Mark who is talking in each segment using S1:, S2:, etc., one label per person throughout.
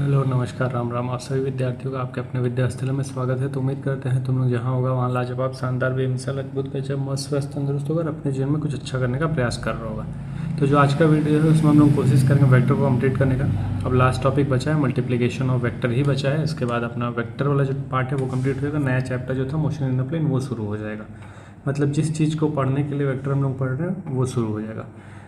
S1: Hello नमस्कार राम राम। आप सभी विद्यार्थियों का आपके अपने विद्यास्थल में स्वागत है। तो उम्मीद करते हैं तुम लोग जहाँ होगा वहाँ लाजवाब शानदार बेमिसाल अद्भुत गजब मस्त स्वस्थ तंदुरुस्त होगा और अपने जीवन में कुछ अच्छा करने का प्रयास कर रहा होगा। तो जो आज का वीडियो है उसमें हम लोग कोशिश करेंगे वेक्टर को कंप्लीट करने का। अब लास्ट टॉपिक बचा है मल्टीप्लिकेशन ऑफ वेक्टर ही बचा है। इसके बाद अपना वेक्टर वाला जो पार्ट है वो कंप्लीट होगा। नया चैप्टर जो था मोशन इन द प्लेन वो शुरू हो जाएगा। मतलब जिस चीज़ को पढ़ने के लिए वेक्टर हम लोग पढ़ रहे हैं वो शुरू हो जाएगा।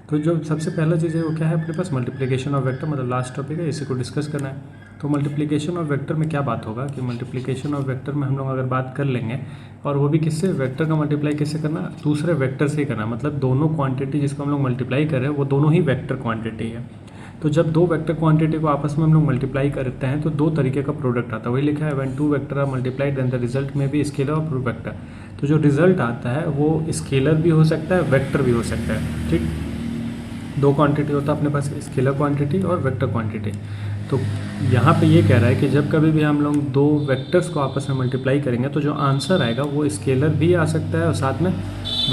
S1: तो जो सबसे पहला चीज़ है वो क्या है अपने पास मल्टीप्लिकेशन ऑफ वेक्टर, मतलब लास्ट टॉपिक है, इसी को डिस्कस करना है। तो मल्टीप्लिकेशन ऑफ वेक्टर में क्या बात होगा कि मल्टीप्लिकेशन ऑफ वेक्टर में हम लोग अगर बात कर लेंगे और वो भी किससे, वेक्टर का मल्टीप्लाई किससे करना, दूसरे वेक्टर से ही करना। मतलब दोनों क्वांटिटी जिसको हम लोग मल्टीप्लाई कर रहे हैं वो दोनों ही वेक्टर क्वांटिटी है। तो जब दो वेक्टर क्वांटिटी को आपस में हम लोग मल्टीप्लाई करते हैं तो दो तरीके का प्रोडक्ट आता है। वही लिखा है when two vector are multiplied then the result में भी स्केलर और वेक्टर। तो जो रिजल्ट आता है वो स्केलर भी हो सकता है, वेक्टर भी हो सकता है। ठीक, दो क्वांटिटी होता है अपने पास, स्केलर क्वांटिटी और वेक्टर क्वांटिटी। तो यहाँ पे ये कह रहा है कि जब कभी भी हम लोग दो वेक्टर्स को आपस में मल्टीप्लाई करेंगे तो जो आंसर आएगा वो स्केलर भी आ सकता है और साथ में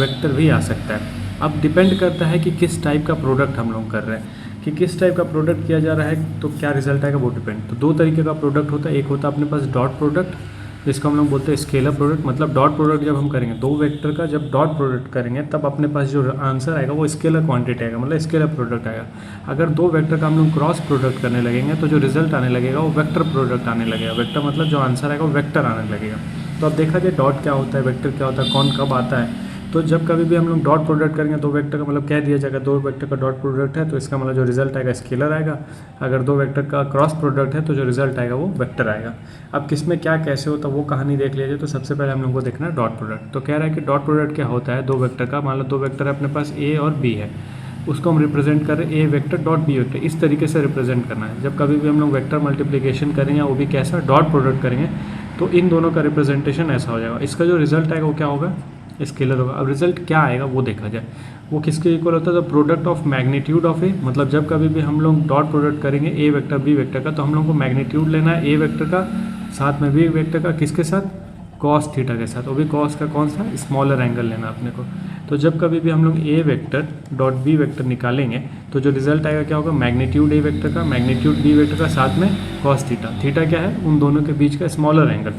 S1: वेक्टर भी आ सकता है। अब डिपेंड करता है कि किस टाइप का प्रोडक्ट हम लोग कर रहे हैं, कि किस टाइप का प्रोडक्ट किया जा रहा है तो क्या रिजल्ट आएगा वो डिपेंड। तो दो तरीके का प्रोडक्ट होता है। एक होता है अपने पास डॉट प्रोडक्ट, जिसको हम लोग बोलते हैं स्केलर प्रोडक्ट। मतलब डॉट प्रोडक्ट जब हम करेंगे दो वेक्टर का, जब डॉट प्रोडक्ट करेंगे तब अपने पास जो आंसर आएगा वो स्केलर क्वांटिटी आएगा, मतलब स्केलर प्रोडक्ट आएगा। अगर दो वेक्टर का हम लोग क्रॉस प्रोडक्ट करने लगेंगे तो जो रिजल्ट आने लगेगा वो वेक्टर प्रोडक्ट आने लगेगा। वेक्टर मतलब जो आंसर आएगा वो वेक्टर आने लगेगा। तो अब देखा जाए डॉट क्या होता है, वेक्टर क्या होता है, कौन कब आता है। तो जब कभी भी हम लोग डॉट प्रोडक्ट करेंगे दो वेक्टर का, मतलब कह दिया जाएगा दो वेक्टर का डॉट प्रोडक्ट है तो इसका मतलब जो रिजल्ट आएगा स्केलर आएगा। अगर दो वेक्टर का क्रॉस प्रोडक्ट है तो जो रिजल्ट आएगा वो वेक्टर आएगा। अब किस में क्या कैसे होता है वो कहानी देख लीजिए। तो सबसे पहले हम लोग को देखना है डॉट प्रोडक्ट। तो कह रहा है कि डॉट प्रोडक्ट क्या होता है, दो वेक्टर का, मान लो दो वेक्टर है अपने पास ए और बी है, उसको हम रिप्रेजेंट कर रहे हैं ए वेक्टर डॉट बी वेक्टर। इस तरीके से रिप्रेजेंट करना है। जब कभी भी हम लोग वेक्टर मल्टीप्लिकेशन करेंगे वो भी कैसा, डॉट प्रोडक्ट करेंगे, तो इन दोनों का रिप्रेजेंटेशन ऐसा हो जाएगा। इसका जो रिजल्ट आएगा वो क्या होगा, स्केलर होगा। अब रिजल्ट क्या आएगा वो देखा जाए। वो किसके इक्वल होता है, तो प्रोडक्ट ऑफ मैग्नीट्यूड ऑफ ए। मतलब जब कभी भी हम लोग डॉट प्रोडक्ट करेंगे ए वेक्टर बी वेक्टर का तो हम लोग को मैग्नीट्यूड लेना है ए वेक्टर का साथ में बी वेक्टर का, किसके साथ, कॉस थीटा के साथ। वो भी कॉस का कौन सा, स्मॉलर एंगल लेना अपने को। तो जब कभी भी हम लोग ए वेक्टर डॉट बी वेक्टर निकालेंगे तो जो रिजल्ट आएगा क्या होगा, मैग्नीट्यूड ए वेक्टर का मैग्नीट्यूड बी वेक्टर का साथ में कॉस थीटा। थीटा क्या है, उन दोनों के बीच का स्मॉलर एंगल।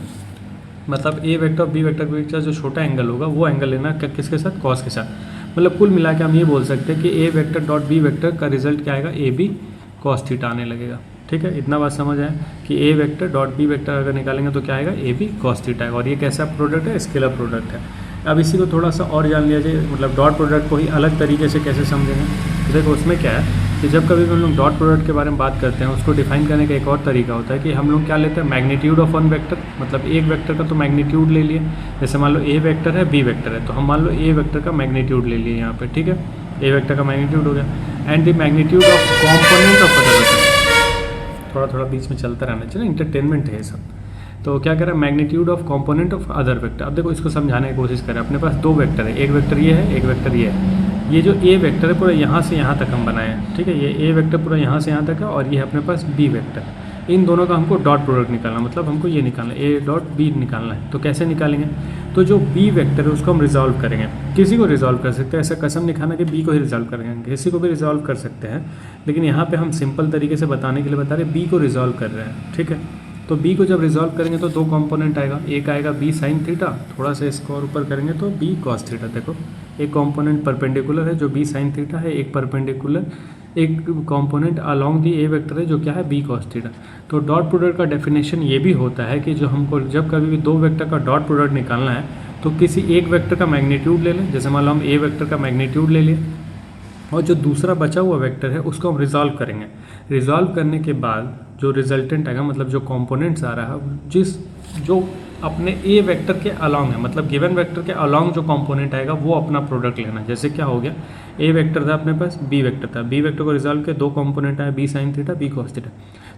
S1: मतलब ए वेक्टर और बी वेक्टर के बीच का जो छोटा एंगल होगा वो एंगल लेना किसके साथ, कॉस के साथ। मतलब कुल मिला के हम ये बोल सकते हैं कि A vector dot B vector का रिजल्ट क्या आएगा, ए बी कॉस थीटा आने लगेगा। ठीक है, इतना बात समझ आए कि A vector dot B vector अगर निकालेंगे तो क्या आएगा, ए बी कॉस थीटा आएगा। और ये कैसा प्रोडक्ट है, स्केलर प्रोडक्ट है। अब इसी को थोड़ा सा और जान लिया जाए, मतलब डॉट प्रोडक्ट को ही अलग तरीके से कैसे समझेंगे। तो देखो उसमें क्या है कि जब कभी भी हम लोग डॉट प्रोडक्ट के बारे में बात करते हैं उसको डिफाइन करने का एक और तरीका होता है कि हम लोग क्या लेते हैं, मैग्नीट्यूड ऑफ वन वेक्टर। मतलब एक वेक्टर का तो मैग्नीट्यूड ले लिए, जैसे मान लो ए वेक्टर है बी वेक्टर है तो हम मान लो ए वेक्टर का मैग्नीट्यूड ले लिए यहाँ पे। ठीक है, ए वेक्टर का मैग्नीट्यूड हो गया and the magnitude of component of other vector. थोड़ा थोड़ा बीच में चलता रहना चाहिए, इंटरटेनमेंट है ये सब। तो क्या करें, magnitude of component of other vector. अब देखो इसको समझाने की कोशिश करें। अपने पास दो वेक्टर है, एक वेक्टर ये है, एक वेक्टर ये है। ये जो ए वेक्टर है पूरा यहाँ से यहाँ तक हम बनाए हैं। ठीक है, ये ए वेक्टर पूरा यहाँ से यहाँ तक है और ये है अपने पास बी वेक्टर। इन दोनों का हमको डॉट प्रोडक्ट निकालना, मतलब हमको ये निकालना है, ए डॉट बी निकालना है। तो कैसे निकालेंगे, तो जो बी वेक्टर है उसको हम रिजॉल्व करेंगे। किसी को रिजॉल्व कर सकते हैं, ऐसा कसम नहीं खाना कि बी को ही रिजॉल्व करेंगे, किसी को भी रिजॉल्व कर सकते हैं। लेकिन यहाँ पे हम सिंपल तरीके से बताने के लिए बता रहे हैं, बी को रिजॉल्व कर रहे हैं। ठीक है, तो बी को जब रिजॉल्व करेंगे तो दो कंपोनेंट आएगा, एक आएगा बी साइन थीटा, थोड़ा सा इसको और ऊपर करेंगे तो बी कॉस थीटा। देखो एक कंपोनेंट परपेंडिकुलर है जो बी साइन थीटा है, एक परपेंडिकुलर एक component along the A vector है जो क्या है, बी कॉस थीटा। तो डॉट प्रोडक्ट का डेफिनेशन ये भी होता है कि जो हमको जब कभी भी दो वेक्टर का डॉट प्रोडक्ट निकालना है तो किसी एक वेक्टर का मैग्नीट्यूड ले लें। जैसे मान लो हम ए वेक्टर का मैग्नीट्यूड ले लिए और जो दूसरा बचा हुआ वेक्टर है उसको हम रिजॉल्व करेंगे। रिजॉल्व करने के बाद जो रिजल्टेंट आएगा, मतलब जो कंपोनेंट्स आ रहा है जो अपने ए वेक्टर के अलॉन्ग है, मतलब गिवन वेक्टर के अलॉन्ग जो कंपोनेंट आएगा वो अपना प्रोडक्ट लेना। जैसे क्या हो गया, ए वेक्टर था अपने पास, बी वेक्टर था, बी वेक्टर को रिजॉल्व के दो कंपोनेंट आए, B sine theta B cos theta.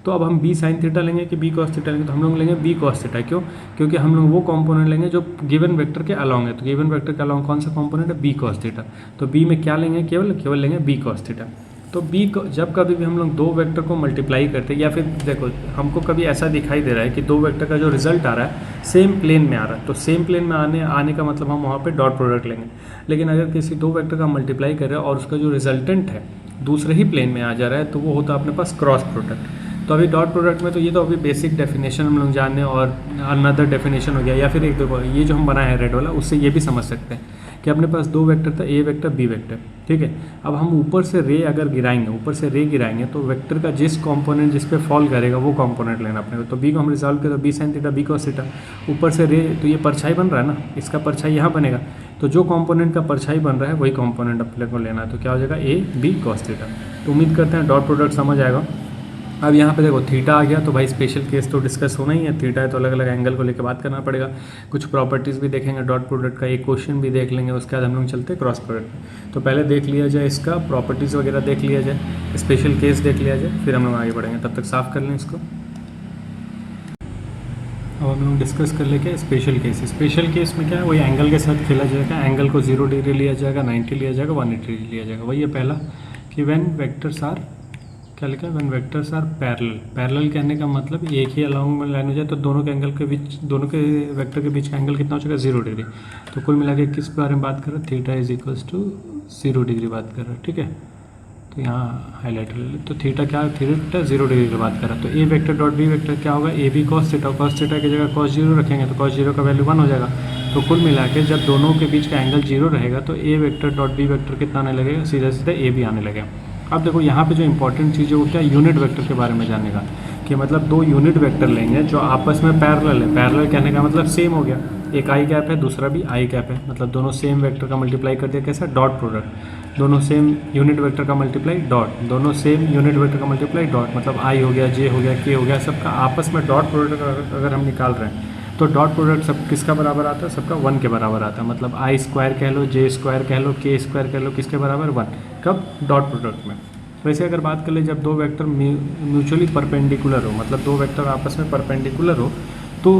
S1: तो अब हम बी साइन थीटा लेंगे कि बी कॉस थीटा लेंगे, तो हम लोग लेंगे बी कॉस थीटा। क्यों, क्योंकि हम लोग वो कंपोनेंट लेंगे जो गिवन वेक्टर के अलॉन्ग है। तो गिवन वेक्टर के अलॉन्ग कौन सा कंपोनेंट है, बी कॉस थीटा। तो बी में क्या लेंगे, केवल लेंगे बी कॉस थीटा। तो बी को जब कभी भी हम लोग दो वेक्टर को मल्टीप्लाई करते हैं, या फिर देखो हमको कभी ऐसा दिखाई दे रहा है कि दो वेक्टर का जो रिजल्ट आ रहा है सेम प्लेन में आ रहा है, तो सेम प्लेन में आने का मतलब हम वहाँ पे डॉट प्रोडक्ट लेंगे। लेकिन अगर किसी दो वेक्टर का मल्टीप्लाई कर रहे हैं और उसका जो रिजल्टेंट है दूसरे ही प्लेन में आ जा रहा है तो वो होता है अपने पास क्रॉस प्रोडक्ट। तो अभी डॉट प्रोडक्ट में तो ये तो अभी बेसिक डेफिनेशन हम लोग जाने, और अनदर डेफिनेशन हो गया, या फिर एक देखो ये जो हम बनाए हैं रेड वाला, उससे ये भी समझ सकते हैं कि अपने पास दो वेक्टर था, ए वेक्टर बी वेक्टर, ठीक है। अब हम ऊपर से रे अगर गिराएंगे, ऊपर से रे गिराएंगे तो वेक्टर का जिस कंपोनेंट जिस पे फॉल करेगा वो कंपोनेंट लेना अपने को। तो बी को हम रिजॉल्व करें तो B sine theta B cos theta, ऊपर से रे तो ये परछाई बन रहा है ना, इसका परछाई यहाँ बनेगा, तो जो कंपोनेंट का परछाई बन रहा है वही कंपोनेंट अपने को लेना है। तो क्या हो जाएगा ए बी कॉस थीटा। तो उम्मीद करते हैं डॉट प्रोडक्ट समझ आएगा। अब यहाँ पे देखो थीटा आ गया तो भाई स्पेशल केस तो डिस्कस होना ही है, थीटा है तो अलग अलग एंगल को लेकर बात करना पड़ेगा। कुछ प्रॉपर्टीज़ भी देखेंगे डॉट प्रोडक्ट का, एक क्वेश्चन भी देख लेंगे, उसके बाद हम लोग चलते हैं क्रॉस प्रोडक्ट। तो पहले देख लिया जाए इसका प्रॉपर्टीज़ वगैरह देख लिया जाए, स्पेशल केस देख लिया जाए, फिर हम लोग आगे बढ़ेंगे। तब तक साफ कर लें इसको। अब हम लोग डिस्कस कर लेंगे स्पेशल केस। स्पेशल केस में क्या है, वही एंगल के साथ खेला जाएगा, एंगल को 0 डिग्री लिया जाएगा, 90 लिया जाएगा, 180 डिग्री लिया जाएगा। वही है पहला कि व्हेन वेक्टर्स आर, क्या लिखा है, when vectors are parallel. Parallel कहने का मतलब एक ही अलाउंग में लाइन हो जाए तो दोनों के एंगल के बीच, दोनों के वेक्टर के बीच का एंगल कितना हो जाएगा, 0 डिग्री। तो कुल मिला के किस बारे में बात कर रहे हैं, theta is equals to 0 degree बात कर रहे हैं, ठीक है। तो यहाँ हाईलाइट ले तो थीटा क्या है, थीटा 0 डिग्री की बात कर रहा है। तो A vector dot B vector क्या होगा, A B cos theta, cos theta की जगह कॉस 0 रखेंगे तो कॉस 0 का वैल्यू 1 हो जाएगा। तो कुल मिला के जब दोनों के बीच का एंगल 0 रहेगा तो A vector dot B vector कितना आने लगेगा, सीधा सीधा ए बी आने लगेगा। अब देखो यहाँ पे जो इंपॉर्टेंट चीज़ है वो क्या, यूनिट वेक्टर के बारे में जानने का, कि मतलब दो यूनिट वेक्टर लेंगे जो आपस में पैरेलल है। पैरेलल कहने का मतलब सेम हो गया, एक आई कैप है दूसरा भी आई कैप है, मतलब दोनों सेम वेक्टर का मल्टीप्लाई कर दिया, कैसा, डॉट प्रोडक्ट। दोनों सेम यूनिट वेक्टर का मल्टीप्लाई डॉट, दोनों सेम यूनिट वेक्टर का मल्टीप्लाई डॉट, मतलब आई हो गया, जे हो गया, के हो गया, सबका आपस में डॉट प्रोडक्ट अगर हम निकाल रहे हैं तो डॉट प्रोडक्ट सब किसका बराबर आता है, सबका 1 के बराबर आता है। मतलब आई स्क्वायर कह लो, जे स्क्वायर कह लो, के स्क्वायर कह लो, किसके बराबर, 1। कब, डॉट प्रोडक्ट में। वैसे अगर बात कर ले जब दो वेक्टर म्यूचुअली परपेंडिकुलर हो, मतलब दो वेक्टर आपस में परपेंडिकुलर हो, तो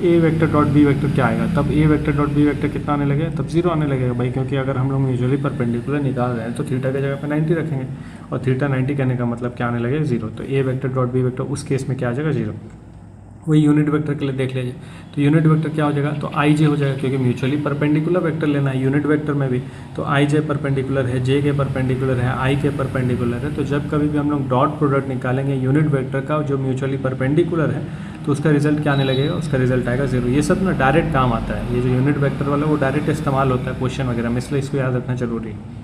S1: A vector dot B vector क्या आएगा, तब ए वेक्टर डॉट बी वेक्टर कितना आने लगेगा, तब 0 आने लगेगा भाई, क्योंकि अगर हम लोग म्यूचुअली परपेंडिकुलर निकाल रहे हैं तो थीटा की जगह पे 90 रखेंगे, और थीटा 90 कहने का मतलब क्या आने लगेगा, 0। तो A vector dot B vector उस केस में क्या आ जाएगा, 0। वही यूनिट वेक्टर के लिए देख लीजिए, तो यूनिट वेक्टर क्या हो जाएगा, तो आई जे हो जाएगा, क्योंकि म्यूचुअली परपेंडिकुलर वेक्टर लेना है यूनिट वेक्टर में भी। तो आई जे परपेंडिकुलर है, जे के परपेंडिकुलर है, आई के परपेंडिकुलर है। तो जब कभी भी हम लोग डॉट प्रोडक्ट निकालेंगे यूनिट वेक्टर का जो म्यूचुअली परपेंडिकुलर है, तो उसका रिजल्ट क्या आने लगेगा, उसका रिजल्ट आएगा 0। ये सब ना डायरेक्ट काम आता है, ये जो यूनिट वेक्टर वाला वो डायरेक्ट इस्तेमाल होता है क्वेश्चन वगैरह में, इसलिए इसको याद रखना जरूरी है।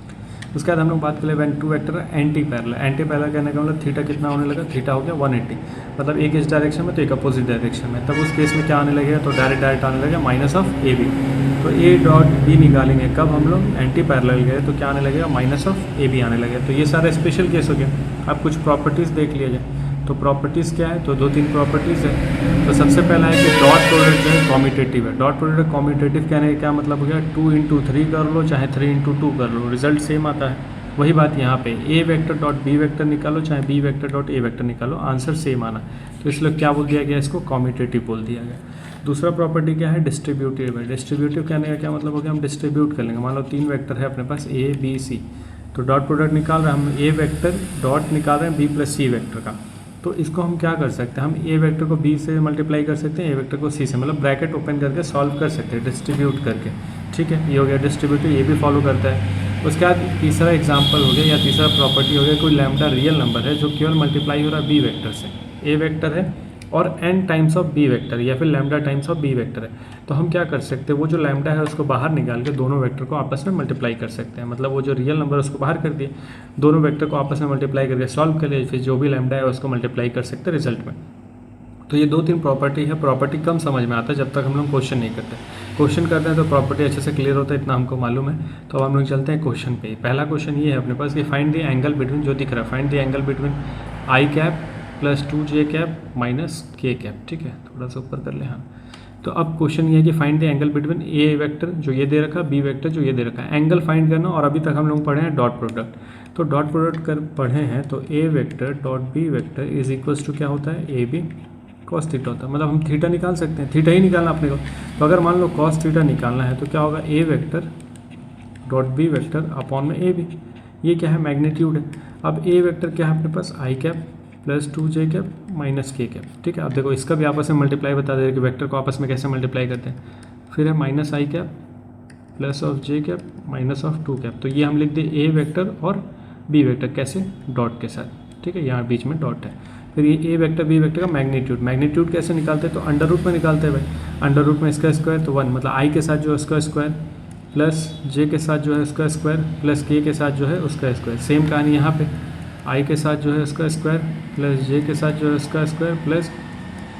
S1: उसके बाद हम लोग बात करें when two vector anti parallel. Anti parallel कहने का मतलब थीटा कितना होने लगा, थीटा हो गया 180, मतलब एक इस डायरेक्शन में तो एक अपोजिट डायरेक्शन में। तब उस केस में क्या आने लगेगा, तो डायरेक्ट आने लगेगा माइनस ऑफ ए बी। तो ए डॉट बी निकालेंगे कब हम लोग एंटी पैरेलल गए तो क्या आने लगेगा, माइनस ऑफ ए बी आने लगेगा। तो ये सारा स्पेशल केस हो गया। अब कुछ प्रॉपर्टीज़ देख लिया जाए। तो प्रॉपर्टीज़ क्या है, तो 2-3 प्रॉपर्टीज़ है। तो सबसे पहला है कि डॉट प्रोडक्ट जो है कॉम्यूटेटिव है। डॉट प्रोडक्ट कॉम्यूटेटिव कहने का क्या मतलब हो गया, 2 × 3 कर लो चाहे 3 × 2 कर लो, रिजल्ट सेम आता है। वही बात यहाँ पे A vector dot B vector निकालो चाहे B vector dot A vector निकालो, आंसर सेम आना। तो इसलिए क्या बोल दिया गया, इसको कॉम्यूटेटिव बोल दिया गया। दूसरा प्रॉपर्टी क्या है, डिस्ट्रीब्यूटिव है। डिस्ट्रीब्यूटिव कहने का क्या मतलब हो गया, हम डिस्ट्रीब्यूट कर लेंगे। मान लो 3 वेक्टर है अपने पास ए बी सी, तो डॉट प्रोडक्ट निकाल रहे हैं हम, ए वेक्टर डॉट निकाल रहे हैं बी प्लस सी वेक्टर का। तो इसको हम क्या कर सकते हैं, हम ए वेक्टर को बी से मल्टीप्लाई कर सकते हैं, ए वेक्टर को सी से, मतलब ब्रैकेट ओपन करके सॉल्व कर सकते हैं डिस्ट्रीब्यूट करके। ठीक है, ये हो गया डिस्ट्रीब्यूटिव, ये भी फॉलो करता है। उसके बाद तीसरा एग्जांपल हो गया या तीसरा प्रॉपर्टी हो गया, कोई लैम्डा रियल नंबर है जो केवल मल्टीप्लाई हो रहा है बी वेक्टर से। ए वेक्टर है और n times of B vector या फिर lambda times of B vector है। तो हम क्या कर सकते हैं, वो जो लैम्डा है उसको बाहर निकाल के दोनों वेक्टर को आपस में मल्टीप्लाई कर सकते हैं। मतलब वो जो रियल नंबर है उसको बाहर कर दिए, दोनों वेक्टर को आपस में मल्टीप्लाई करके सॉल्व कर लिए, फिर जो भी लैम्डा है उसको मल्टीप्लाई कर सकते हैं रिजल्ट में। तो ये 2-3 प्रॉपर्टी है। प्रॉपर्टी कम समझ में आता है जब तक हम लोग क्वेश्चन नहीं करते। क्वेश्चन करते हैं तो प्रॉपर्टी अच्छे से क्लियर होता है, इतना हमको मालूम है। तो अब हम लोग चलते हैं क्वेश्चन पे। पहला क्वेश्चन ये है अपने पास कि फाइंड द एंगल बिटवीन, जो दिख रहा है, find the angle between I cap plus 2j cap minus K cap. ठीक है, थोड़ा सा ऊपर कर ले। हाँ, तो अब क्वेश्चन ये है कि find the angle between A vector जो ये दे रखा, बी वेक्टर जो ये दे रखा है, एंगल फाइंड करना। और अभी तक हम लोग पढ़े हैं डॉट प्रोडक्ट, तो डॉट प्रोडक्ट कर पढ़े हैं, तो A vector dot B vector is equals to क्या होता है, ए बी कॉस थीटा होता है। मतलब हम थीटा निकाल सकते हैं, थीटा ही निकालना अपने को। तो अगर मान लो कॉस थीटा निकालना है तो क्या होगा, A vector dot B vector upon में ए बी। ये क्या है, मैग्नीट्यूड है। अब ए वेक्टर क्या है अपने पास, I cap plus 2j cap minus K cap. ठीक है, अब देखो इसका भी आपस में मल्टीप्लाई बता दे कि वेक्टर को आपस में कैसे मल्टीप्लाई करते हैं। फिर है minus I cap plus of J cap minus of 2 cap. तो ये हम लिख दिए ए वेक्टर और बी वेक्टर कैसे, डॉट के साथ। ठीक है, यहाँ बीच में डॉट है। फिर ये ए वेक्टर बी वेक्टर का मैग्नीट्यूड कैसे निकालते हैं, तो अंडर रूट में निकालते हैं भाई। अंडर रूट में इसका स्क्वायर तो 1, मतलब आई के साथ जो है उसका स्क्वायर प्लस जे के साथ जो है उसका स्क्वायर प्लस के साथ जो है उसका स्क्वायर। सेम कहानी यहाँ पे, आई के साथ जो है उसका स्क्वायर प्लस जे के साथ जो है उसका स्क्वायर प्लस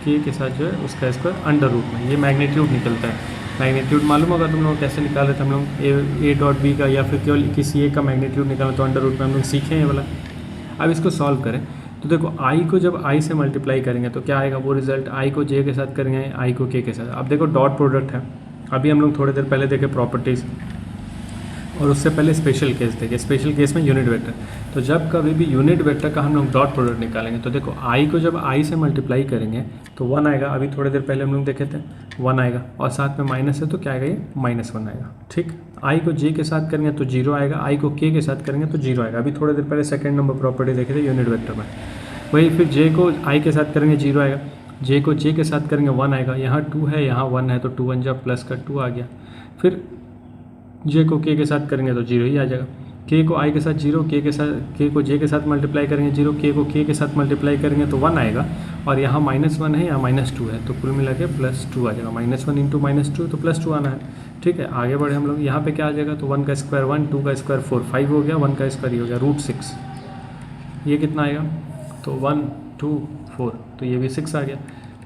S1: के साथ जो है उसका स्क्वायर अंडर रूट में। ये मैग्नीट्यूड निकलता है। मैग्नीट्यूड मालूम होगा तुम लोग कैसे निकाल रहे थे हम लोग, ए डॉट बी का या फिर केवल किसी ए का मैग्नीट्यूड निकालना, तो अंडर रूट में हम लोग सीखे हैं ये वाला। अब इसको सॉल्व करें तो देखो आई को जब आई से मल्टीप्लाई करेंगे तो क्या आएगा वो रिजल्ट, आई को जे के साथ करेंगे, आई को के साथ। अब देखो डॉट प्रोडक्ट है, अभी हम लोग थोड़ी देर पहले देखे प्रॉपर्टीज़, और उससे पहले स्पेशल केस देखे। स्पेशल केस में यूनिट वेक्टर, तो जब कभी भी यूनिट वेक्टर का हम लोग डॉट प्रोडक्ट निकालेंगे तो देखो आई को जब आई से मल्टीप्लाई करेंगे तो 1 आएगा। अभी थोड़ी देर पहले हम लोग देखे थे 1 आएगा, और साथ में माइनस है तो क्या आएगा, ये -1 आएगा। ठीक, आई को जे के साथ करेंगे तो 0 आएगा, आई को के साथ करेंगे तो 0 आएगा। अभी थोड़ी देर पहले सेकेंड नंबर प्रॉपर्टी देखे थे यूनिट वेक्टर में। वही फिर जे को आई के साथ करेंगे 0 आएगा, जे को जे के साथ करेंगे 1 आएगा। यहाँ 2 है, यहाँ 1 है, तो 2 1 जा प्लस का 2 आ गया। फिर जे को के साथ करेंगे तो 0 ही आ जाएगा। के को आई के साथ 0, के को जे के साथ मल्टीप्लाई करेंगे 0, के के साथ मल्टीप्लाई करेंगे तो 1 आएगा, और यहाँ -1 है, यहाँ -2 है, तो कुल मिला के +2 आ जाएगा। -1 इंटू -2 तो +2 आना है। ठीक है, आगे बढ़े हम लोग। यहाँ पे क्या आ जाएगा, तो 1 का स्क्वायर 1, 2 का स्क्वायर 4, 5 हो गया, 1 का स्क्वायर ये हो गया √6। ये कितना आएगा, तो 1 2 4, तो ये भी 6 आ गया।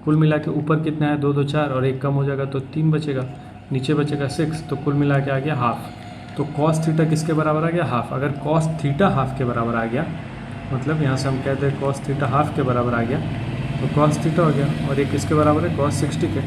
S1: कुल मिला के ऊपर कितना है, 2 2 4, और 1 कम हो जाएगा तो 3 बचेगा, नीचे बचेगा 6, तो कुल मिला के आ गया हाफ। तो कॉस थीटा किसके बराबर आ गया, हाफ। अगर कॉस थीटा हाफ के बराबर आ गया, मतलब यहाँ से हम कहते हैं कॉस थीटा हाफ के बराबर आ गया, तो कॉस थीटा हो गया, और ये किसके बराबर है, कॉस 60 के।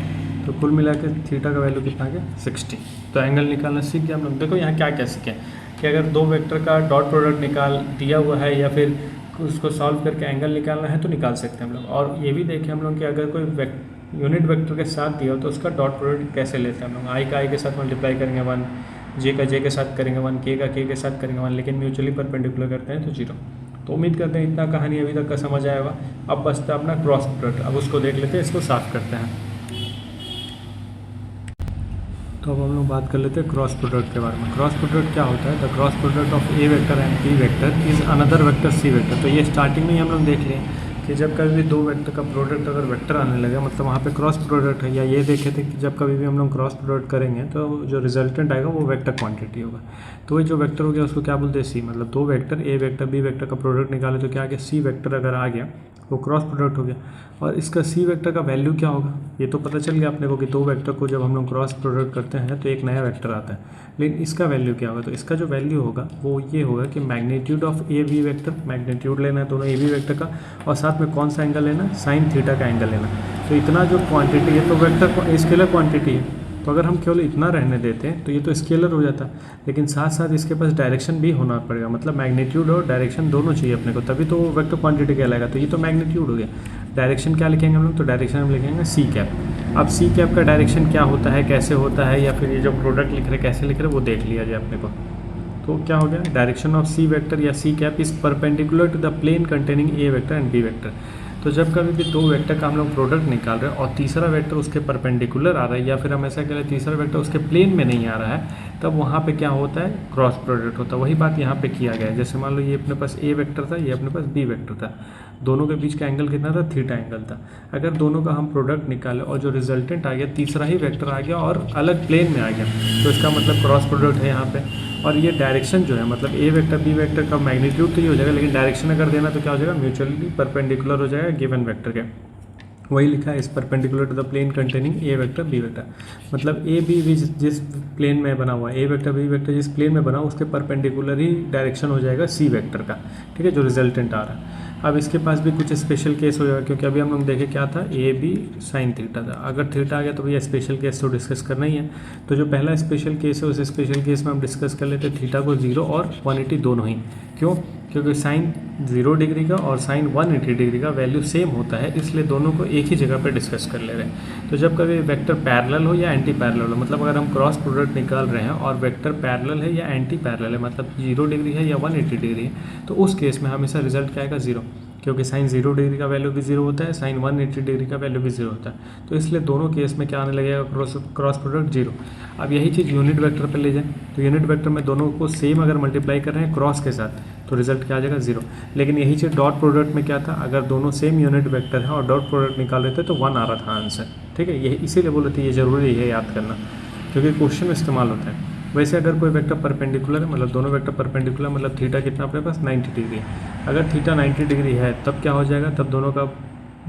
S1: तो कुल मिला के थीटा का वैल्यू कितना आ गया, 60। तो एंगल निकालना सीख गया हम लोग। देखो यहाँ क्या क्या सीखे कि अगर दो वेक्टर का डॉट प्रोडक्ट निकाल दिया हुआ है या फिर उसको सॉल्व करके एंगल निकालना है तो निकाल सकते हैं हम लोग। और ये भी देखें हम लोग कि अगर कोई यूनिट वेक्टर के साथ दिया हो तो उसका डॉट प्रोडक्ट कैसे लेते हैं हम लोग। आई का आई के साथ मल्टीप्लाई करेंगे 1, जे का जे के साथ करेंगे 1, के का के साथ करेंगे 1, लेकिन म्यूचुअली परपेंडिकुलर करते हैं तो 0। तो उम्मीद करते हैं इतना कहानी अभी तक का समझ आया होगा। अब बचता है अपना क्रॉस प्रोडक्ट, अब उसको देख लेते हैं, इसको साफ करते हैं। तो अब हम लोग बात कर लेते हैं क्रॉस प्रोडक्ट के बारे में। क्रॉस प्रोडक्ट क्या होता है, the cross product of A vector and B vector is another vector C vector. तो ये स्टार्टिंग में ही हम लोग देख लिए कि जब कभी भी दो वेक्टर का प्रोडक्ट अगर वेक्टर आने लगे मतलब वहाँ पे क्रॉस प्रोडक्ट है। या ये देखे थे कि जब कभी भी हम लोग क्रॉस प्रोडक्ट करेंगे तो जो रिजल्टेंट आएगा वो वेक्टर क्वांटिटी होगा। तो ये जो वेक्टर हो गया उसको क्या बोलते हैं, सी। मतलब दो vector A vector B vector का प्रोडक्ट निकाले तो क्या आ गया, सी वेक्टर अगर आ गया वो क्रॉस प्रोडक्ट हो गया। और इसका सी वेक्टर का वैल्यू क्या होगा ये तो पता चल गया अपने को कि दो वेक्टर को जब हम लोग क्रॉस प्रोडक्ट करते हैं तो एक नया वेक्टर आता है। लेकिन इसका वैल्यू क्या होगा, तो इसका जो वैल्यू होगा वो ये होगा कि magnitude of A B vector, magnitude लेना है दोनों ए बी वेक्टर का, और साथ में कौन सा एंगल लेना है, साइन थीटा का एंगल लेना। तो इतना जो क्वांटिटी है तो वेक्टर स्केलर क्वांटिटी है, तो अगर हम केवल इतना रहने देते हैं तो ये तो स्केलर हो जाता। लेकिन साथ साथ इसके पास डायरेक्शन भी होना पड़ेगा, मतलब मैग्नीट्यूड और डायरेक्शन दोनों चाहिए अपने को, तभी तो वो वेक्टर क्वांटिटी कहलाएगा। तो ये तो मैग्नीट्यूड हो गया। डायरेक्शन क्या लिखेंगे हम लोग, तो डायरेक्शन हम लिखेंगे सी कैप। अब सी कैप का डायरेक्शन क्या होता है, कैसे होता है, या फिर ये जो प्रोडक्ट लिख रहे कैसे लिख रहे वो देख लिया जाए अपने को। तो क्या हो गया, डायरेक्शन ऑफ सी वेक्टर या C cap is perpendicular to the plane containing A vector and B vector. तो जब कभी भी दो वेक्टर का हम लोग प्रोडक्ट निकाल रहे हैं और तीसरा वेक्टर उसके परपेंडिकुलर आ रहा है, या फिर हम ऐसा कह रहे हैं तीसरा वेक्टर उसके प्लेन में नहीं आ रहा है, तब वहाँ पे क्या होता है, क्रॉस प्रोडक्ट होता है। वही बात यहाँ पे किया गया है। जैसे मान लो ये अपने पास ए वेक्टर था, ये अपने पास बी वेक्टर था, दोनों के बीच का एंगल कितना था, थीटा एंगल था। अगर दोनों का हम प्रोडक्ट निकाले और जो रिजल्टेंट आ गया तीसरा ही वेक्टर आ गया और अलग प्लेन में आ गया, तो इसका मतलब क्रॉस प्रोडक्ट है यहाँ पे। और ये डायरेक्शन जो है मतलब ए वेक्टर बी वेक्टर का मैग्नीट्यूड तो ये हो जाएगा, लेकिन डायरेक्शन अगर देना तो क्या हो जाएगा, म्यूचुअली परपेंडिकुलर हो जाएगा गिवन वेक्टर के। वही लिखा है, is perpendicular to the plane containing A vector B vector. मतलब ए बी जिस प्लेन में बना हुआ है, ए वेक्टर बी वेक्टर जिस प्लेन में बना हुआ उसके परपेंडिकुलर ही डायरेक्शन हो जाएगा सी वेक्टर का, ठीक है, जो रिजल्टेंट आ रहा है। अब इसके पास भी कुछ स्पेशल केस हो जाएगा, क्योंकि अभी हम लोग देखे क्या था, ए बी साइन थीटा था। अगर थीटा आ गया तो भैया स्पेशल केस तो डिस्कस करना ही है। तो जो पहला स्पेशल केस है उस स्पेशल केस में हम डिस्कस कर लेते हैं थीटा को 0 और 180 दोनों ही। क्यों, क्योंकि साइन 0 डिग्री का और साइन 180 डिग्री का वैल्यू सेम होता है, इसलिए दोनों को एक ही जगह पर डिस्कस कर ले रहे हैं। तो जब कभी वेक्टर पैरेलल हो या एंटी पैरेलल हो, मतलब अगर हम क्रॉस प्रोडक्ट निकाल रहे हैं और वेक्टर पैरेलल है या एंटी पैरेलल है, मतलब 0 डिग्री है या 180 डिग्री है, तो उस केस में हमेशा रिजल्ट क्या आएगा, 0। क्योंकि साइन 0 डिग्री का वैल्यू भी 0 होता है, साइन 180 डिग्री का वैल्यू भी 0 होता है। तो इसलिए दोनों केस में क्या आने लगेगा, क्रॉस प्रोडक्ट 0। अब यही चीज़ यूनिट वेक्टर पर ले जाएं तो यूनिट वेक्टर में दोनों को सेम अगर मल्टीप्लाई कर रहे हैं क्रॉस के साथ तो रिजल्ट क्या आ जाएगा, 0। लेकिन यही चीज़ डॉट प्रोडक्ट में क्या था, अगर दोनों सेम यूनिट वेक्टर है और डॉट प्रोडक्ट निकाल रहे थे तो 1 आ रहा था आंसर। ठीक है, यही इसीलिए बोल रहे थे ये ज़रूरी है याद करना, क्योंकि क्वेश्चन में इस्तेमाल होता है। वैसे अगर कोई वेक्टर परपेंडिकुलर है, मतलब दोनों वेक्टर परपेंडिकुलर, मतलब थीटा कितना अपने पास 90 डिग्री है। अगर थीटा 90 डिग्री है तब क्या हो जाएगा, तब दोनों का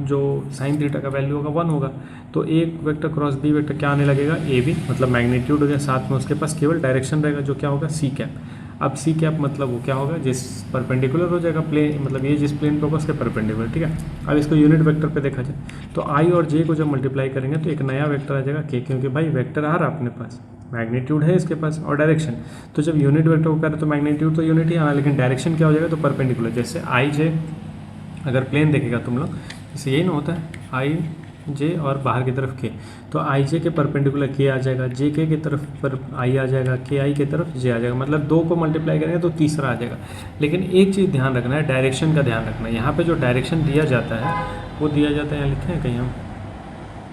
S1: जो साइन थीटा का वैल्यू होगा 1 होगा। तो एक वेक्टर क्रॉस बी वेक्टर क्या आने लगेगा, ए बी, मतलब मैग्नीट्यूड हो गया, साथ में उसके पास केवल डायरेक्शन रहेगा जो क्या होगा, सी कैप। अब सी कैप मतलब वो क्या होगा, जिस परपेंडिकुलर हो जाएगा प्लेन, मतलब ये जिस प्लेन पे होगा उसके परपेंडिकुलर। ठीक है, अब इसको यूनिट वेक्टर पे देखा जाए तो आई और जे को जब मल्टीप्लाई करेंगे तो एक नया वेक्टर आ जाएगा के, क्योंकि भाई वेक्टर आ रहा है अपने पास, मैग्नीट्यूड है इसके पास और डायरेक्शन। तो जब यूनिट वेक्टर को करें तो मैग्नीट्यूड तो यूनिट ही आना, लेकिन डायरेक्शन क्या हो जाएगा, तो परपेंडिकुलर। जैसे आई जे अगर प्लेन देखेगा तुम लोग, जैसे यही ना होता है आई जे और बाहर की तरफ के, तो आई जे के परपेंडिकुलर के आ जाएगा, जे के तरफ पर आई आ जाएगा, के आई के तरफ जे आ जाएगा, मतलब 2 को मल्टीप्लाई करेंगे तो तीसरा आ जाएगा। लेकिन एक चीज़ ध्यान रखना है, डायरेक्शन का ध्यान रखना है। यहाँ पे जो डायरेक्शन दिया जाता है वो दिया जाता है, यहाँ लिखे हैं कहीं हम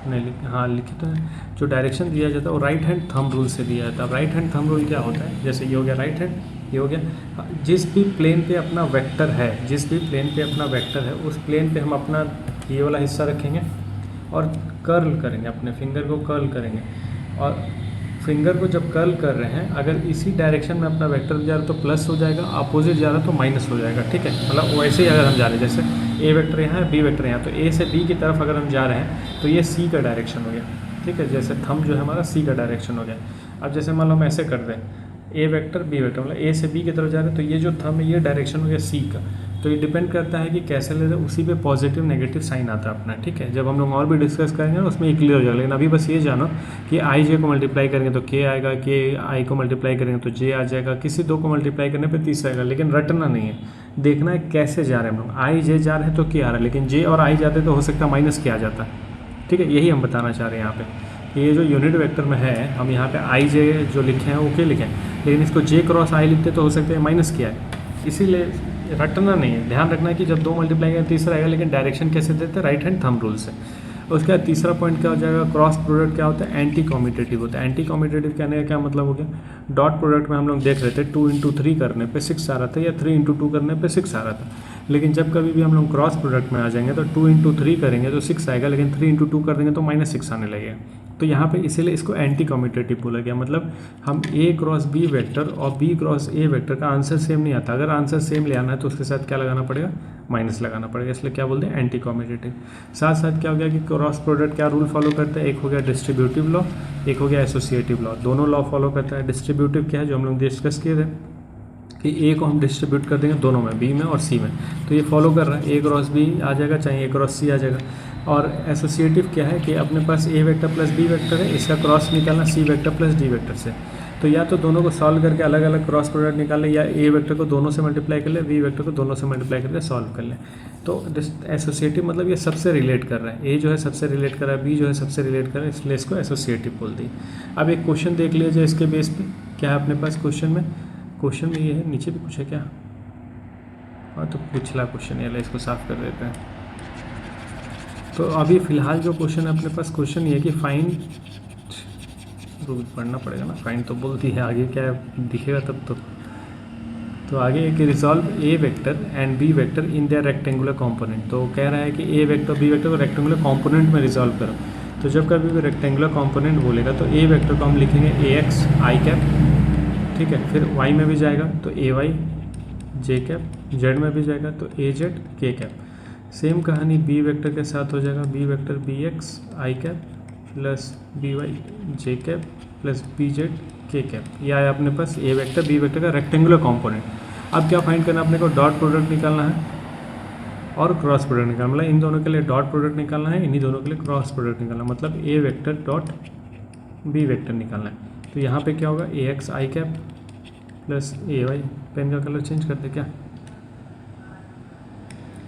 S1: नहीं लिखे, हाँ लिखे तो है। जो डायरेक्शन दिया जाता है वो राइट हैंड थंब रूल से दिया जाता है। अब राइट हैंड थंब रूल क्या होता है, जैसे ये हो गया राइट हैंड, ये हो गया, जिस भी प्लेन पे अपना वेक्टर है, जिस भी प्लेन पे अपना वेक्टर है उस प्लेन पे हम अपना ये वाला हिस्सा रखेंगे और कर्ल करेंगे, अपने फिंगर को कर्ल करेंगे। और फिंगर को जब कर्ल कर रहे हैं, अगर इसी डायरेक्शन में अपना वेक्टर जा रहा है तो प्लस हो जाएगा, अपोजिट जा रहा है तो माइनस हो जाएगा। ठीक है, मतलब वैसे ही अगर हम जा रहे हैं, जैसे ए वेक्टर यहाँ है, बी वेक्टर यहाँ, तो ए से बी की तरफ अगर हम जा रहे हैं तो ये सी का डायरेक्शन हो गया। ठीक है, जैसे थंब जो है हमारा सी का डायरेक्शन हो गया। अब जैसे मान लो हम ऐसे कर दें, ए वेक्टर बी वेक्टर, मतलब ए से बी की तरफ जा रहे हैं तो ये जो थंब है ये डायरेक्शन हो गया सी का। तो ये डिपेंड करता है कि कैसे ले रहे हैं, उसी पे पॉजिटिव नेगेटिव साइन आता है अपना। ठीक है, जब हम लोग और भी डिस्कस करेंगे ना उसमें ये क्लियर हो जाएगा। लेकिन अभी बस ये जानो कि आई जे को मल्टीप्लाई करेंगे तो के आएगा, के आई को मल्टीप्लाई करेंगे तो जे आ जाएगा, किसी 2 को मल्टीप्लाई करने पे तीसरा आएगा। लेकिन रटना नहीं है, देखना है कैसे जा रहे हैं हम लोग। आई जे जा रहे हैं तो के आ रहा है, लेकिन जे और आई जाते तो हो सकता है माइनस के आ जाता। ठीक है, यही हम बताना चाह रहे हैं यहाँ पे। ये जो यूनिट वेक्टर में है, हम यहाँ पे आई जे जो लिखे हैं वो के लिखे हैं, लेकिन इसको जे क्रॉस आई लिखते तो हो सकता है माइनस के आए। इसीलिए रटना नहीं है, ध्यान रखना है कि जब 2 मल्टीप्लाई करें तीसरा आएगा, लेकिन डायरेक्शन कैसे देते हैं, राइट हैंड थंब रूल से। उसके बाद तीसरा पॉइंट क्या हो जाएगा, क्रॉस प्रोडक्ट क्या होता है, एंटी कॉम्यूटेटिव होता है। एंटी कॉम्यूटेटिव कहने का क्या मतलब हो गया, डॉट प्रोडक्ट में हम लोग देख रहे थे 2 × 3 करने पे 6 आ रहा था, या 3 × 2 करने पे 6 आ रहा था। लेकिन जब कभी भी हम लोग क्रॉस प्रोडक्ट में आ जाएंगे तो 2 × 3 करेंगे तो 6 आएगा, लेकिन 3 × 2 कर देंगे तो -6 आने लगेगा। तो यहाँ पे इसीलिए इसको एंटी कॉम्यूटेटिव बोला गया। मतलब हम ए क्रॉस बी वेक्टर और बी क्रॉस ए वेक्टर का आंसर सेम नहीं आता, अगर आंसर सेम ले आना है तो उसके साथ क्या लगाना पड़ेगा, माइनस लगाना पड़ेगा। इसलिए क्या बोलते हैं, एंटी कॉम्यूटेटिव। साथ साथ क्या हो गया कि क्रॉस प्रोडक्ट क्या रूल फॉलो करता है, एक हो गया डिस्ट्रीब्यूटिव लॉ, एक हो गया एसोसिएटिव लॉ। दोनों लॉ फॉलो करता है। डिस्ट्रीब्यूटिव क्या है, जो हम लोग डिस्कस किए थे कि ए को हम डिस्ट्रीब्यूट कर देंगे दोनों में, बी में और सी में, तो ये फॉलो कर रहा है, ए क्रॉस बी आ जाएगा, चाहे ए क्रॉस सी आ जाएगा। और एसोसिएटिव क्या है कि अपने पास ए वेक्टर प्लस बी वेक्टर है, इसका क्रॉस निकालना C vector plus D vector से। तो या तो दोनों को सॉल्व करके अलग अलग क्रॉस प्रोडक्ट निकाल ले, या ए वेक्टर को दोनों से मल्टीप्लाई कर ले, बी वेक्टर को दोनों से मल्टीप्लाई करके सॉल्व कर ले। तो एसोसिएटिव मतलब ये सबसे रिलेट कर रहा है, ए जो है सबसे रिलेट कर रहा है, बी जो है सबसे रिलेट कर रहा है, इसलिए इसको एसोसिएटिव बोल दी। अब एक क्वेश्चन देख लीजिए इसके बेस पे, क्या है अपने पास क्वेश्चन में ये है, नीचे भी कुछ है क्या, हाँ तो पिछला क्वेश्चन ये, इसको साफ कर देते हैं। तो अभी फ़िलहाल जो क्वेश्चन है अपने पास, क्वेश्चन ये है कि फाइंड, पढ़ना पड़ेगा ना, फाइंड तो बोलती है, आगे क्या दिखेगा तब तो आगे है कि resolve A vector and B vector in their rectangular component. तो कह रहा है कि ए वेक्टर बी वेक्टर को रेक्टेंगुलर कंपोनेंट में रिजॉल्व करो। तो जब कभी भी रेक्टेंगुलर कंपोनेंट बोलेगा तो ए वेक्टर को हम लिखेंगे ए एक्स आई कैप, ठीक है, फिर वाई में भी जाएगा तो ए वाई जे कैप, जेड में भी जाएगा तो ए जेड के कैप। सेम कहानी बी वेक्टर के साथ हो जाएगा, बी वेक्टर बी एक्स आई कैप प्लस बी वाई जे कैप प्लस बी जेड के कैप। यह आया अपने पास ए वेक्टर बी वेक्टर का रेक्टेंगुलर कंपोनेंट। अब क्या फाइंड करना है अपने को, डॉट प्रोडक्ट निकालना है और क्रॉस प्रोडक्ट निकालना, मतलब इन दोनों के लिए डॉट प्रोडक्ट निकालना है, इन्हीं दोनों के लिए क्रॉस प्रोडक्ट निकालना, मतलब ए वेक्टर डॉट बी वेक्टर निकालना है। तो यहाँ पे क्या होगा, ए एक्स आई कैप प्लस ए वाई, पेन का कलर चेंज कर दे क्या,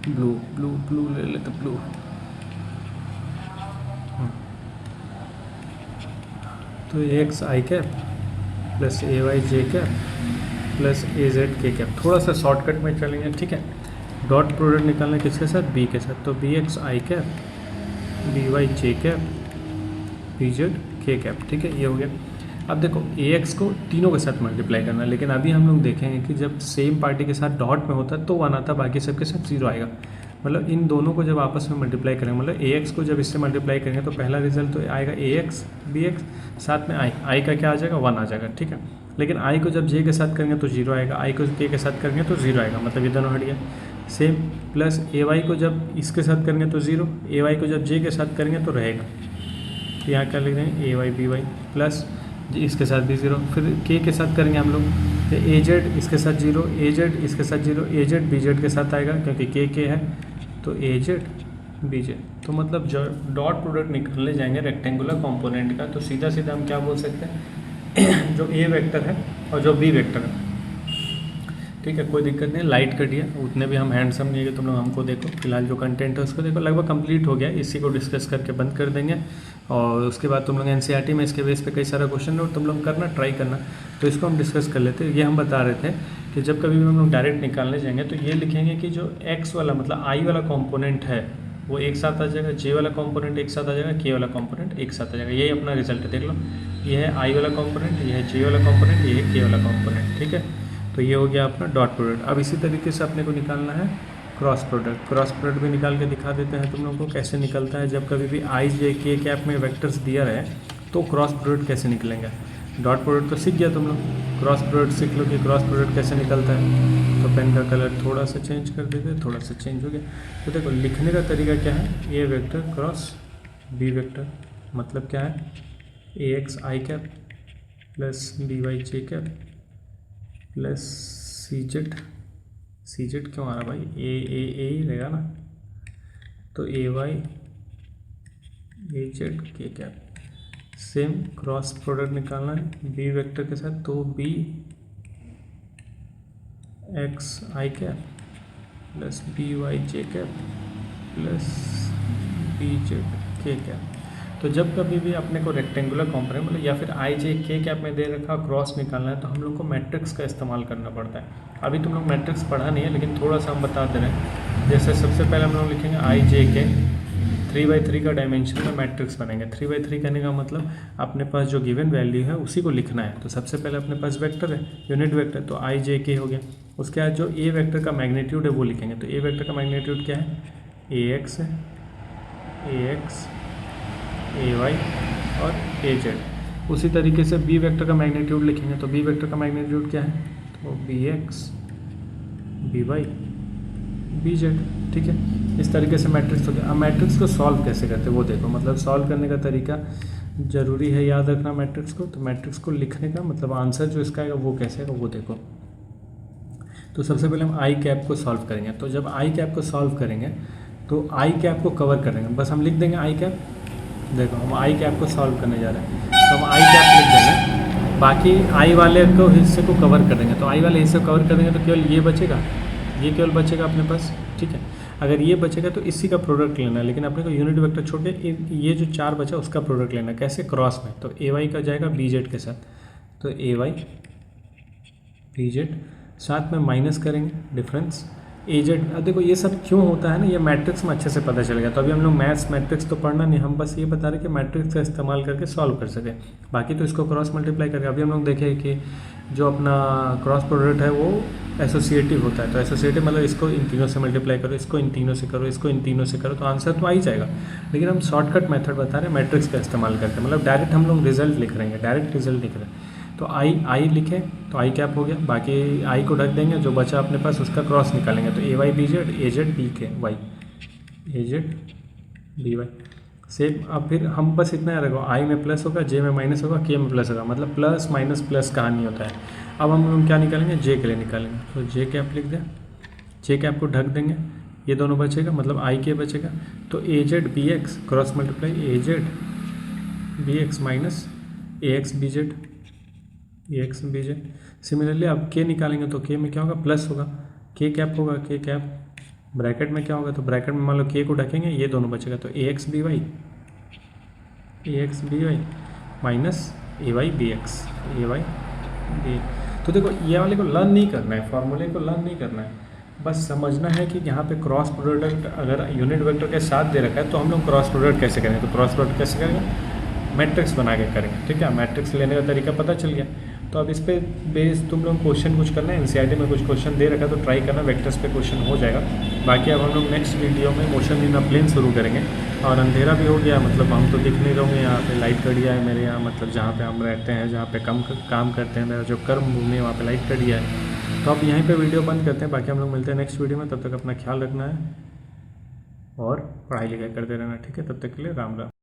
S1: ब्लू ब्लू ब्लू ले लेते ब्लू, तो ए एक्स आई कैप प्लस ए वाई जे कैप प्लस ए जेड के कैप। थोड़ा सा शॉर्टकट में चलेंगे, ठीक है, डॉट प्रोडक्ट निकालना है किसके साथ, बी के साथ, तो बी एक्स आई कैप, बी वाई जे कैप, बी जेड के कैप, ठीक है, ये हो गया। अब देखो ए एक्स को तीनों के साथ मल्टीप्लाई करना है, लेकिन अभी हम लोग देखेंगे कि जब सेम पार्टी के साथ डॉट में होता है तो 1 आता, बाकी सबके साथ 0 आएगा। मतलब इन दोनों को जब आपस में मल्टीप्लाई करेंगे, मतलब ए एक्स को जब इससे मल्टीप्लाई करेंगे तो पहला रिजल्ट तो आएगा ए एक्स बी एक्स, साथ में आई का क्या आ जाएगा, 1 आ जाएगा, ठीक है। लेकिन आई को जब जे के साथ करेंगे तो 0 आएगा, आई को के साथ करेंगे तो 0 आएगा, मतलब ये दोनों हट गया। सेम प्लस ए वाई को जब इसके साथ करेंगे तो 0, ए वाई को जब जे के साथ करेंगे तो रहेगा। तो यहाँ क्या लिख रहे हैं, ए वाई बी वाई प्लस इसके साथ भी 0, फिर के साथ करेंगे हम लोग तो ए जेड इसके साथ 0, ए जेड इसके साथ 0, ए जेड बी जेड के साथ आएगा क्योंकि के है, तो ए जेड बी जेड। तो मतलब जो डॉट प्रोडक्ट निकालने जाएंगे रेक्टेंगुलर कंपोनेंट का, तो सीधा सीधा हम क्या बोल सकते हैं जो ए वेक्टर है और जो बी वेक्टर है, ठीक है, कोई दिक्कत नहीं, लाइट कर दिया, उतने भी हम हैंडसम नहीं है कि तुम लोग हमको देखो, फिलहाल जो कंटेंट है उसको देखो, लगभग कंप्लीट हो गया, इसी को डिस्कस करके बंद कर देंगे। और उसके बाद तुम लोग एनसीईआरटी में इसके बेस पे कई सारा क्वेश्चन है, तुम लोग करना, ट्राई करना, तो इसको हम डिस्कस कर लेते हैं। ये हम बता रहे थे कि जब कभी भी हम लोग डायरेक्ट निकालने जाएंगे तो ये लिखेंगे कि जो एक्स वाला मतलब आई वाला कॉम्पोनेंट है वो एक साथ आ जाएगा, जे वाला कॉम्पोनेंट एक साथ आ जाएगा, के वाला कॉम्पोनेंट एक साथ आ जाएगा, यही अपना रिजल्ट है, देख लो, ये है आई वाला कॉम्पोनेंट, ये है जे वाला कॉम्पोनेंट, ये है के वाला कॉम्पोनेंट, ठीक है। तो ये हो गया अपना डॉट प्रोडक्ट। अब इसी तरीके से अपने को निकालना है क्रॉस प्रोडक्ट। क्रॉस प्रोडक्ट भी निकाल के दिखा देते हैं तुम लोगों को कैसे निकलता है। जब कभी भी आई जे के कैप में वेक्टर्स दिया रहे तो क्रॉस प्रोडक्ट कैसे निकलेंगे। डॉट प्रोडक्ट तो सीख गया तुम लोग, क्रॉस प्रोडक्ट सीख लो कि क्रॉस प्रोडक्ट कैसे निकलता है। तो पेन का कलर थोड़ा सा चेंज कर देते, थोड़ा सा चेंज हो गया। तो देखो लिखने का तरीका क्या है, A vector cross B vector, मतलब क्या है, ए एक्स आई कैप प्लस बी वाई जे कैप प्लस सी जेड क्यों आ रहा भाई, ए ही रहेगा ना, तो ए वाई ए जेड के कैप। सेम क्रॉस प्रोडक्ट निकालना है बी वेक्टर के साथ, तो बी एक्स आई कैप प्लस बी वाई जे कैप प्लस बी जेड के कैप। तो जब कभी भी अपने को रेक्टेंगुलर कॉम्पोनेंट मतलब या फिर आई जे के कैप में दे रखा क्रॉस निकालना है तो हम लोग को मैट्रिक्स का इस्तेमाल करना पड़ता है। अभी तुम लोग मैट्रिक्स पढ़ा नहीं है लेकिन थोड़ा सा हम बता दे रहे हैं। जैसे सबसे पहले हम लोग लिखेंगे आई जे के 3/3 का डायमेंशन में मैट्रिक्स बनेंगे। 3/3 करने का मतलब अपने पास जो गिवन वैल्यू है उसी को लिखना है। तो सबसे पहले अपने पास वेक्टर है, यूनिट वेक्टर, तो आई जे के हो गया। उसके बाद जो ए वेक्टर का मैग्नीट्यूड है वो लिखेंगे। तो ए वेक्टर का मैग्नीट्यूड क्या है, ए एक्स है, ए एक्स ए वाई और ए जेड। उसी तरीके से बी वेक्टर का मैग्नीट्यूड लिखेंगे। तो बी वेक्टर का मैग्नीट्यूड क्या है, तो B X B Y B Z, ठीक है। इस तरीके से मैट्रिक्स हो गया। अब मैट्रिक्स को सॉल्व कैसे करते हैं वो देखो, मतलब सॉल्व करने का तरीका ज़रूरी है याद रखना मैट्रिक्स को। तो मैट्रिक्स को लिखने का मतलब आंसर जो इसका आएगा वो कैसे आएगा वो देखो। तो सबसे पहले हम आई कैप को सॉल्व करेंगे। तो जब आई कैप को सॉल्व करेंगे तो आई कैप को कवर करेंगे, बस हम लिख देंगे आई कैप। देखो हम आई कैप को सॉल्व करने जा रहे हैं तो हम आई कैप लिख देंगे, बाकी आई वाले को हिस्से को कवर कर देंगे। तो आई वाले हिस्से को कवर कर देंगे तो केवल ये बचेगा, ये केवल बचेगा अपने पास, ठीक है। अगर ये बचेगा तो इसी का प्रोडक्ट लेना है, लेकिन अपने को यूनिट वेक्टर छोड़ के ये जो 4 बचा उसका प्रोडक्ट लेना है। कैसे, क्रॉस में। तो ए वाई का जाएगा बी जेड के साथ, तो ए वाई बी जेड, साथ में माइनस करेंगे डिफरेंस ए जेड। अब देखो ये सब क्यों होता है ना, ये मैट्रिक्स में अच्छे से पता चलेगा। तो अभी हम लोग मैथ्स मैट्रिक्स तो पढ़ना नहीं, हम बस ये बता रहे कि मैट्रिक्स का इस्तेमाल करके सॉल्व कर सके। बाकी तो इसको क्रॉस मल्टीप्लाई करके अभी हम लोग देखें कि जो अपना क्रॉस प्रोडक्ट है वो एसोसिएटिव होता है। तो एसोसिएटिव मतलब इसको इन तीनों से मल्टीप्लाई करो, इसको इन तीनों से करो, इसको इन तीनों से करो, तो आंसर तो आ ही जाएगा। लेकिन हम शॉर्टकट मेथड बता रहे हैं मैट्रिक्स का इस्तेमाल करके, मतलब डायरेक्ट हम लोग रिजल्ट लिख रहे हैं, डायरेक्ट रिजल्ट लिख रहे हैं। तो आई लिखे तो आई कैप हो गया, बाकी आई को ढक देंगे, जो बचा अपने पास उसका क्रॉस निकालेंगे। तो ए वाई बी जेड, ए जेड बी के वाई, ए जेड बी वाई सेम। अब फिर हम बस इतना याद रखो, आई में प्लस होगा, जे में माइनस होगा, के में प्लस होगा, मतलब प्लस माइनस प्लस कहानी होता है। अब हम लोग क्या निकालेंगे, जे के लिए निकालेंगे। तो जे कैप लिख दें, जे कैप को ढक देंगे, ये दोनों बचेगा, मतलब आई के बचेगा। तो A Z B X cross multiply A Z B X minus A X B Z, A X B Z. Similarly अब के निकालेंगे तो के में क्या होगा, प्लस होगा, के कैप होगा, के कैप ब्रैकेट में क्या होगा, तो ब्रैकेट में मान लो के को ढकेंगे, ये दोनों बचेगा। तो ए एक्स बी वाई माइनस ए वाई बी एक्स, ए वाई बी। तो देखो ये वाले को लर्न नहीं करना है, फॉर्मूले को लर्न नहीं करना है, बस समझना है कि यहाँ पे क्रॉस प्रोडक्ट अगर यूनिट वेक्टर के साथ दे रखा है तो हम लोग क्रॉस प्रोडक्ट कैसे करेंगे। तो क्रॉस प्रोडक्ट कैसे करेंगे, मैट्रिक्स बना के करेंगे। ठीक है, मैट्रिक्स लेने का तरीका पता चल गया। तो अब इस पे बेस तुम लोग क्वेश्चन कुछ करना है, एनसीईआरटी में कुछ क्वेश्चन दे रखा है तो ट्राई करना, वेक्टर्स पे क्वेश्चन हो जाएगा। बाकी अब हम लोग नेक्स्ट वीडियो में मोशन इन अ प्लेन शुरू करेंगे। और अंधेरा भी हो गया, मतलब हम तो दिख नहीं रहोगे। यहाँ पे लाइट कट गया है मेरे यहाँ, मतलब जहाँ पे हम रहते हैं, जहाँ पे काम करते हैं, मेरा जो कर्म भूमि है वहाँ पे लाइट कट गया है। तो अब यहीं पे वीडियो बंद करते हैं। बाकी हम लोग मिलते हैं नेक्स्ट वीडियो में। तब तक अपना ख्याल रखना है और पढ़ाई लिखाई करते रहना। ठीक है, तब तक के लिए राम राम।